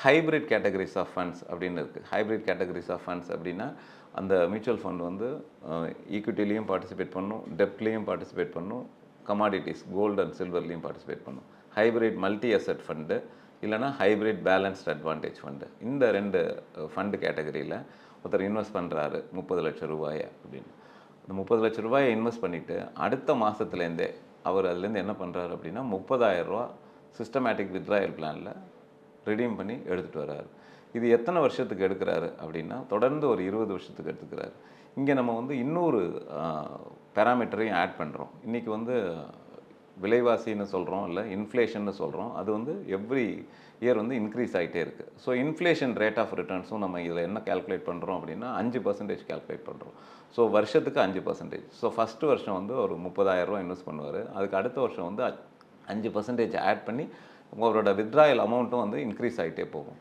Hybrid categories of funds அப்படின்னு இருக்குது. Hybrid categories of funds அப்படின்னா, அந்த மியூச்சுவல் ஃபண்ட் வந்து ஈக்விட்டிலையும் பார்ட்டிசிபேட் பண்ணும், டெப்ட்லேயும் பார்ட்டிசிபேட் பண்ணும், கமாடிட்டிஸ் கோல்டு அண்ட் சில்வர்லேயும் பார்ட்டிசிபேட் பண்ணும். ஹைப்ரிட் மல்டி அசெட் ஃபண்டு இல்லைனா ஹைப்ரிட் பேலன்ஸ்ட் அட்வான்டேஜ் ஃபண்டு. இந்த 2 ஃபண்டு கேட்டகரியில் ஒருத்தர் இன்வெஸ்ட் பண்ணுறாரு 30 லட்சம் ரூபாயை அப்படின்னு. அந்த 30 லட்ச ரூபாயை இன்வெஸ்ட் பண்ணிவிட்டு அடுத்த மாதத்துலேருந்தே அவர் அதுலேருந்து என்ன பண்ணுறாரு அப்படின்னா 30,000 ரூபா சிஸ்டமேட்டிக் வித்ட்ராயல் பிளானில் ரிடீம் பண்ணி எடுத்துகிட்டு வர்றாரு. இது எத்தனை வருஷத்துக்கு எடுக்கிறாரு அப்படின்னா தொடர்ந்து ஒரு 20 வருஷத்துக்கு எடுத்துக்கிறாரு. இங்கே நம்ம வந்து இன்னொரு பேராமீட்டரையும் ஆட் பண்ணுறோம். இன்றைக்கி வந்து விலைவாசின்னு சொல்கிறோம், இல்லை இன்ஃப்ளேஷன்னு சொல்கிறோம். அது வந்து எவ்ரி இயர் வந்து இன்க்ரீஸ் ஆகிட்டே இருக்குது. ஸோ இன்ஃப்ளேஷன் ரேட் ஆஃப் ரிட்டர்ன்ஸும் நம்ம இதில் என்ன கால்குலேட் பண்ணுறோம் அப்படின்னா 5% கால்குலேட் பண்ணுறோம். ஸோ வருஷத்துக்கு 5%. ஸோ ஃபஸ்ட்டு வருஷம் வந்து ஒரு 30,000 ரூபா இன்வெஸ்ட் பண்ணுவார். அதுக்கு அடுத்த வருஷம் வந்து 5% ஆட் பண்ணி அவரோட வித்ட்ராயல் அமௌண்ட்டும் வந்து இன்க்ரீஸ் ஆகிட்டே போகும்.